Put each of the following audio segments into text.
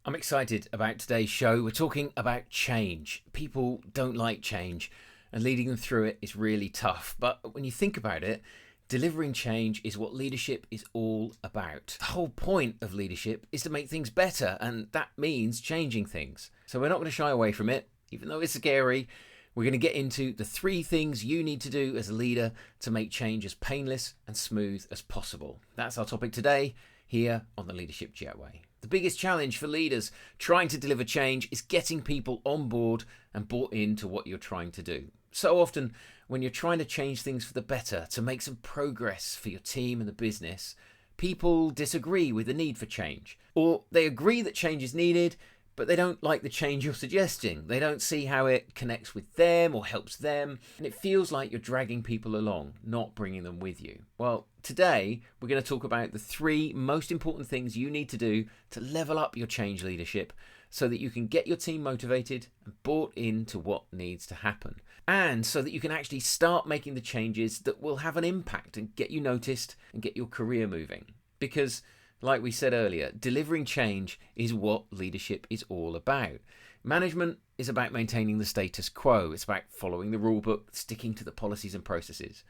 I'm excited about today's show. We're talking about change. People don't like change, and leading them through it is really tough. But when you think about it, delivering change is what leadership is all about. The whole point of leadership is to make things better, and that means changing things. So we're not going to shy away from it, even though it's scary. We're going to get into the 3 things you need to do as a leader to make change as painless and smooth as possible. That's our topic today, here on the Leadership Jetway. The biggest challenge for leaders trying to deliver change is getting people on board and bought into what you're trying to do. So often, when you're trying to change things for the better, to make some progress for your team and the business, people disagree with the need for change. Or they agree that change is needed, but they don't like the change you're suggesting. They don't see how it connects with them or helps them, and it feels like you're dragging people along, not bringing them with you. Well, today we're going to talk about the 3 most important things you need to do to level up your change leadership so that you can get your team motivated and bought into what needs to happen, and so that you can actually start making the changes that will have an impact and get you noticed and get your career moving. Because like we said earlier, delivering change is what leadership is all about. Management is about maintaining the status quo. It's about following the rule book, sticking to the policies and processes.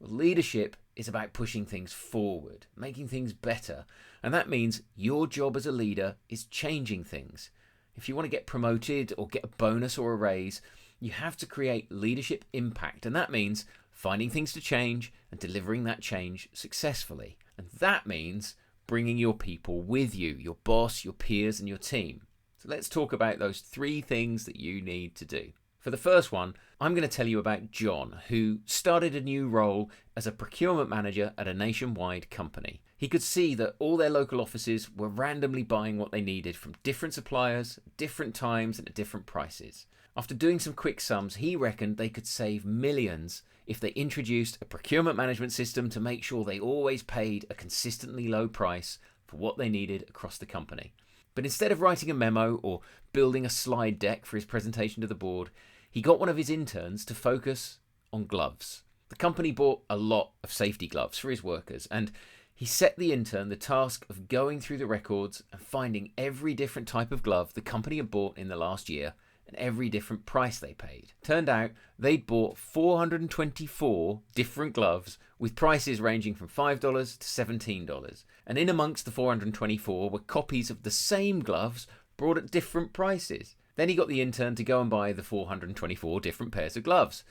Leadership is about pushing things forward, making things better. And that means your job as a leader is changing things. If you want to get promoted or get a bonus or a raise, you have to create leadership impact. And that means finding things to change and delivering that change successfully. And that means bringing your people with you, your boss, your peers, and your team. So let's talk about those 3 things that you need to do. For the first one, I'm going to tell you about John, who started a new role as a procurement manager at a nationwide company. He could see that all their local offices were randomly buying what they needed from different suppliers, different times, and at different prices. After doing some quick sums, he reckoned they could save millions if they introduced a procurement management system to make sure they always paid a consistently low price for what they needed across the company. But instead of writing a memo or building a slide deck for his presentation to the board, he got one of his interns to focus on gloves. The company bought a lot of safety gloves for his workers, and he set the intern the task of going through the records and finding every different type of glove the company had bought in the last year and every different price they paid. Turned out they'd bought 424 different gloves with prices ranging from $5 to $17. And in amongst the 424 were copies of the same gloves brought at different prices. Then he got the intern to go and buy the 424 different pairs of gloves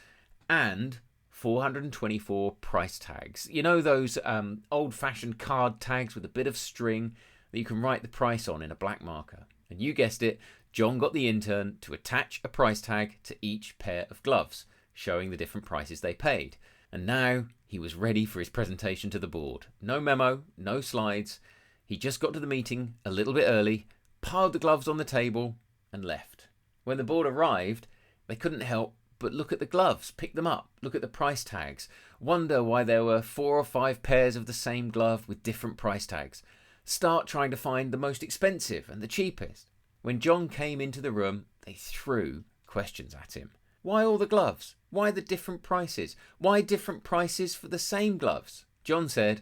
and 424 price tags. You know those old-fashioned card tags with a bit of string that you can write the price on in a black marker. And you guessed it, John got the intern to attach a price tag to each pair of gloves, showing the different prices they paid. And now he was ready for his presentation to the board. No memo, no slides. He just got to the meeting a little bit early, piled the gloves on the table, and left. When the board arrived, they couldn't help but look at the gloves, pick them up, look at the price tags, wonder why there were 4 or 5 pairs of the same glove with different price tags. Start trying to find the most expensive and the cheapest. When John came into the room, they threw questions at him. Why all the gloves? Why the different prices? Why different prices for the same gloves? John said,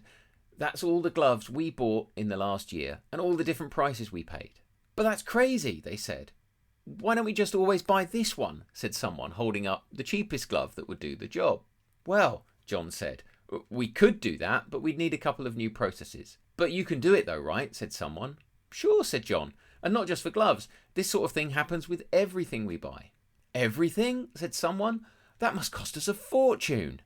that's all the gloves we bought in the last year and all the different prices we paid. But that's crazy, they said. Why don't we just always buy this one? Said someone, holding up the cheapest glove that would do the job. Well, John said, we could do that, but we'd need a couple of new processes. But you can do it though, right? Said someone. Sure, said John. And not just for gloves. This sort of thing happens with everything we buy. Everything? Said someone. That must cost us a fortune.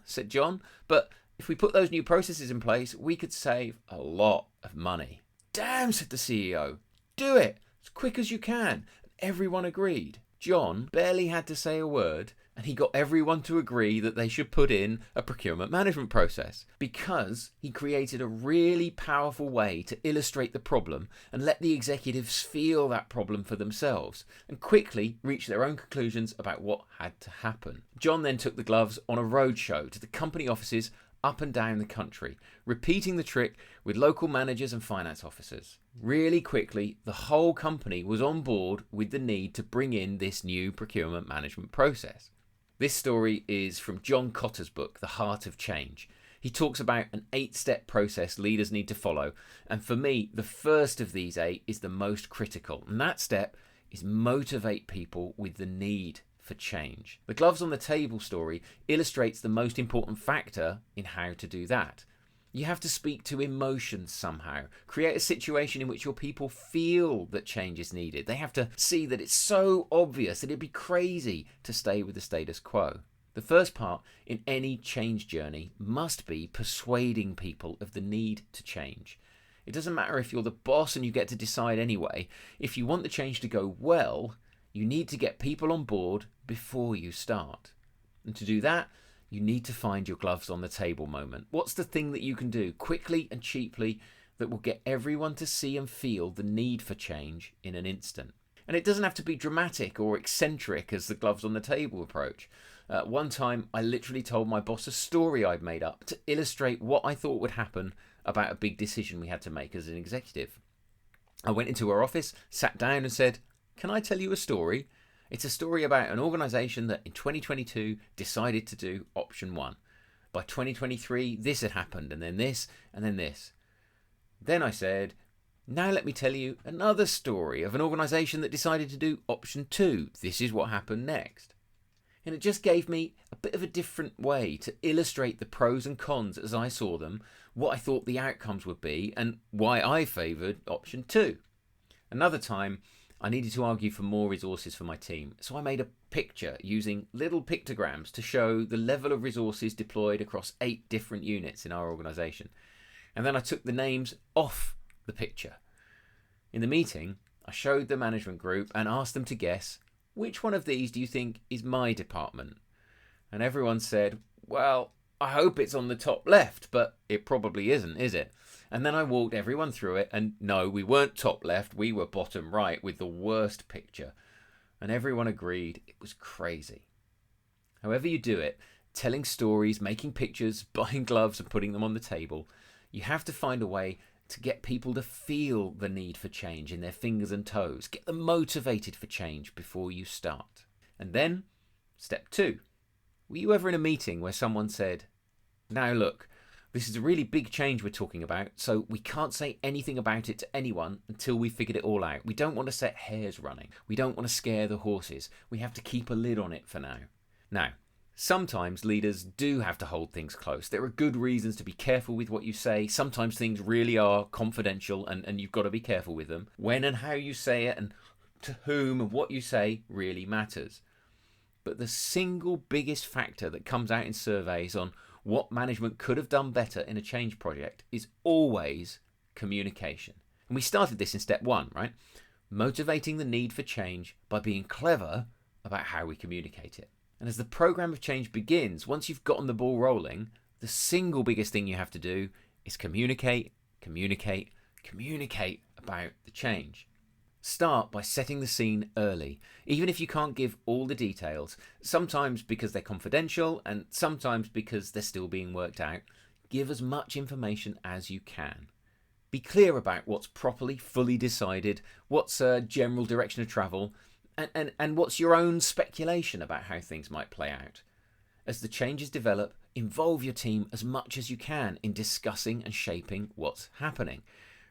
Said John. But if we put those new processes in place, we could save a lot of money. Damn, said the CEO. Do it as quick as you can. And everyone agreed. John barely had to say a word, and he got everyone to agree that they should put in a procurement management process because he created a really powerful way to illustrate the problem and let the executives feel that problem for themselves and quickly reach their own conclusions about what had to happen. John then took the gloves on a roadshow to the company offices up and down the country, repeating the trick with local managers and finance officers. Really quickly, the whole company was on board with the need to bring in this new procurement management process. This story is from John Kotter's book, The Heart of Change. He talks about an 8-step process leaders need to follow. And for me, the first of these 8 is the most critical. And that step is motivate people with the need for change. The gloves on the table story illustrates the most important factor in how to do that. You have to speak to emotions somehow. Create a situation in which your people feel that change is needed. They have to see that it's so obvious that it'd be crazy to stay with the status quo. The first part in any change journey must be persuading people of the need to change. It doesn't matter if you're the boss and you get to decide anyway. If you want the change to go well, you need to get people on board before you start. And to do that, you need to find your gloves on the table moment. What's the thing that you can do quickly and cheaply that will get everyone to see and feel the need for change in an instant? And it doesn't have to be dramatic or eccentric as the gloves on the table approach. One time I literally told my boss a story I'd made up to illustrate what I thought would happen about a big decision we had to make as an executive. I went into her office, sat down and said, "Can I tell you a story? It's a story about an organisation that in 2022 decided to do option 1. By 2023, this had happened, and then this, and then this." Then I said, "Now let me tell you another story of an organisation that decided to do option 2. This is what happened next." And it just gave me a bit of a different way to illustrate the pros and cons as I saw them, what I thought the outcomes would be, and why I favoured option 2. Another time, I needed to argue for more resources for my team, so I made a picture using little pictograms to show the level of resources deployed across 8 different units in our organisation. And then I took the names off the picture. In the meeting, I showed the management group and asked them to guess, which one of these do you think is my department? And everyone said, "Well, I hope it's on the top left, but it probably isn't, is it?" And then I walked everyone through it, and no, we weren't top left, we were bottom right with the worst picture. And everyone agreed it was crazy. However you do it, telling stories, making pictures, buying gloves and putting them on the table, you have to find a way to get people to feel the need for change in their fingers and toes. Get them motivated for change before you start. And then, step 2. Were you ever in a meeting where someone said, "Now look, this is a really big change we're talking about, so we can't say anything about it to anyone until we figured it all out. We don't want to set hares running. We don't want to scare the horses. We have to keep a lid on it for now." Now, sometimes leaders do have to hold things close. There are good reasons to be careful with what you say. Sometimes things really are confidential and you've got to be careful with them. When and how you say it and to whom and what you say really matters. But the single biggest factor that comes out in surveys on what management could have done better in a change project is always communication. And we started this in step 1, right? Motivating the need for change by being clever about how we communicate it. And as the program of change begins, once you've gotten the ball rolling, the single biggest thing you have to do is communicate about the change. Start by setting the scene early, even if you can't give all the details, sometimes because they're confidential and sometimes because they're still being worked out. Give as much information as you can. Be clear about what's properly, fully decided, what's a general direction of travel, and what's your own speculation about how things might play out. As the changes develop, involve your team as much as you can in discussing and shaping what's happening.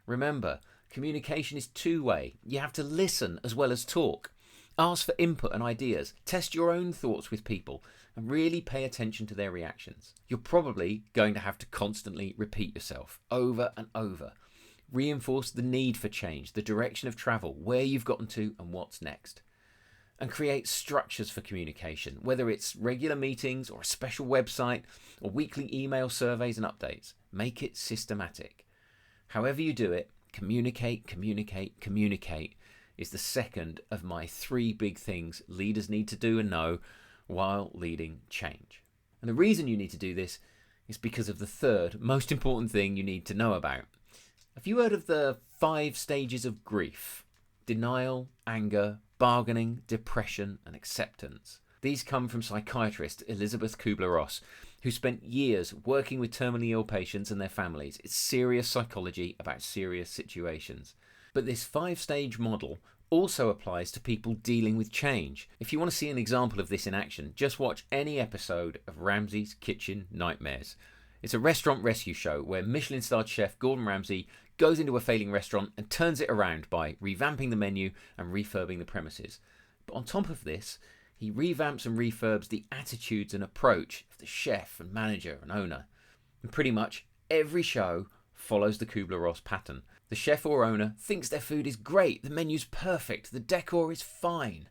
Remember, communication is two-way. You have to listen as well as talk. Ask for input and ideas. Test your own thoughts with people and really pay attention to their reactions. You're probably going to have to constantly repeat yourself over and over. Reinforce the need for change, the direction of travel, where you've gotten to and what's next. And create structures for communication, whether it's regular meetings or a special website or weekly email surveys and updates. Make it systematic. However you do it, communicate is the second of my 3 big things leaders need to do and know while leading change. And the reason you need to do this is because of the third most important thing you need to know about. Have you heard of the 5 stages of grief? Denial, anger, bargaining, depression, and acceptance. These come from psychiatrist Elizabeth Kubler-Ross, who spent years working with terminally ill patients and their families. It's serious psychology about serious situations. But this 5-stage model also applies to people dealing with change. If you want to see an example of this in action, just watch any episode of Ramsay's Kitchen Nightmares. It's a restaurant rescue show where Michelin-starred chef Gordon Ramsay goes into a failing restaurant and turns it around by revamping the menu and refurbing the premises. But on top of this, he revamps and refurbs the attitudes and approach of the chef and manager and owner. And pretty much every show follows the Kubler-Ross pattern. The chef or owner thinks their food is great, the menu's perfect, the decor is fine.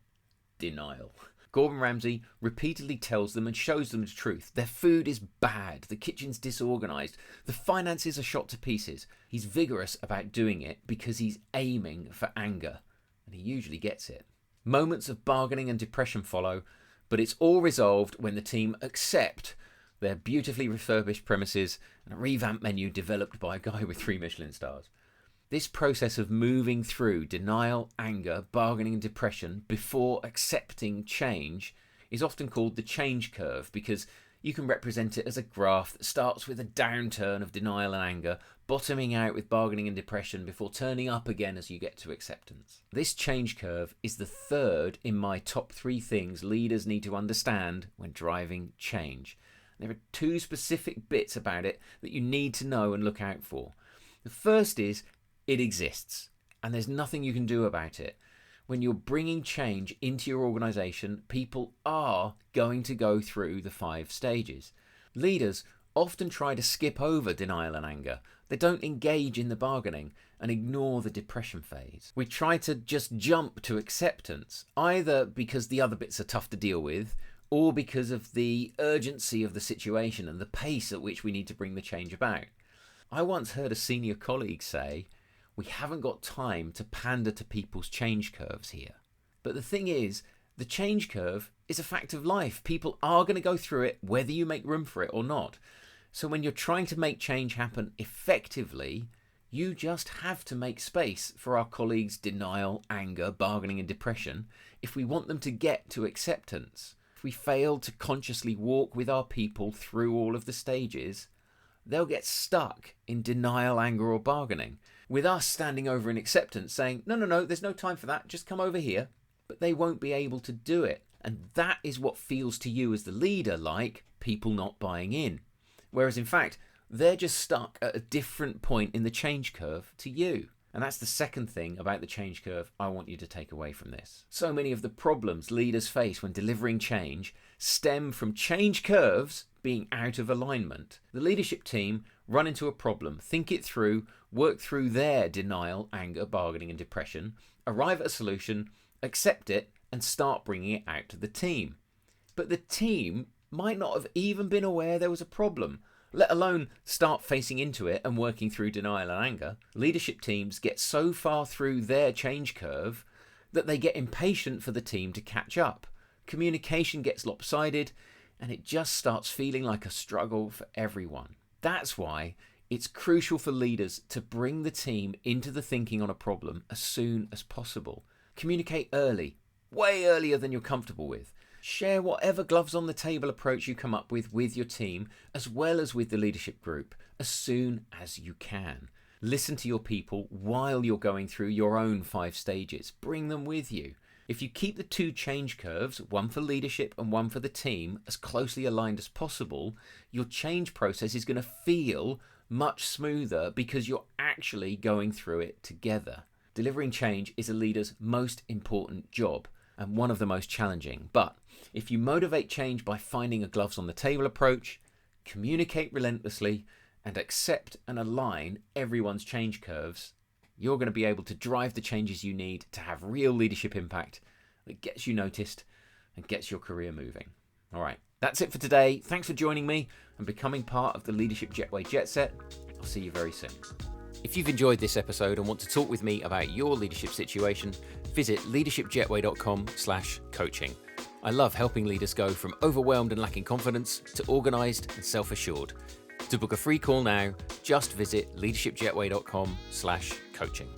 Denial. Gordon Ramsay repeatedly tells them and shows them the truth. Their food is bad, the kitchen's disorganised, the finances are shot to pieces. He's vigorous about doing it because he's aiming for anger, and he usually gets it. Moments of bargaining and depression follow, but it's all resolved when the team accept their beautifully refurbished premises and a revamped menu developed by a guy with 3 Michelin stars. This process of moving through denial, anger, bargaining and depression before accepting change is often called the change curve, because you can represent it as a graph that starts with a downturn of denial and anger, bottoming out with bargaining and depression before turning up again as you get to acceptance. This change curve is the third in my top 3 things leaders need to understand when driving change. There are 2 specific bits about it that you need to know and look out for. The first is it exists, and there's nothing you can do about it. When you're bringing change into your organisation, people are going to go through the 5 stages. Leaders often try to skip over denial and anger. They don't engage in the bargaining and ignore the depression phase. We try to just jump to acceptance, either because the other bits are tough to deal with, or because of the urgency of the situation and the pace at which we need to bring the change about. I once heard a senior colleague say, "We haven't got time to pander to people's change curves here." But the thing is, the change curve is a fact of life. People are going to go through it whether you make room for it or not. So when you're trying to make change happen effectively, you just have to make space for our colleagues' denial, anger, bargaining and depression if we want them to get to acceptance. If we fail to consciously walk with our people through all of the stages, they'll get stuck in denial, anger or bargaining, with us standing over in acceptance saying, no, there's no time for that, just come over here. But they won't be able to do it. And that is what feels to you as the leader like people not buying in. Whereas in fact, they're just stuck at a different point in the change curve to you. And that's the second thing about the change curve I want you to take away from this. So many of the problems leaders face when delivering change stem from change curves being out of alignment. The leadership team run into a problem, think it through, work through their denial, anger, bargaining and depression, arrive at a solution, accept it and start bringing it out to the team. But the team might not have even been aware there was a problem, let alone start facing into it and working through denial and anger. Leadership teams get so far through their change curve that they get impatient for the team to catch up. Communication gets lopsided and it just starts feeling like a struggle for everyone. That's why it's crucial for leaders to bring the team into the thinking on a problem as soon as possible. Communicate early, way earlier than you're comfortable with. Share whatever gloves on the table approach you come up with your team, as well as with the leadership group, as soon as you can. Listen to your people while you're going through your own 5 stages. Bring them with you. If you keep the 2 change curves, one for leadership and one for the team, as closely aligned as possible, your change process is going to feel much smoother because you're actually going through it together. Delivering change is a leader's most important job and one of the most challenging. But if you motivate change by finding a gloves on the table approach, communicate relentlessly, and accept and align everyone's change curves, you're going to be able to drive the changes you need to have real leadership impact that gets you noticed and gets your career moving. All right, that's it for today. Thanks for joining me and becoming part of the Leadership Jetway Jet Set. I'll see you very soon. If you've enjoyed this episode and want to talk with me about your leadership situation, visit leadershipjetway.com/coaching. I love helping leaders go from overwhelmed and lacking confidence to organised and self-assured. To book a free call now, just visit leadershipjetway.com/coaching.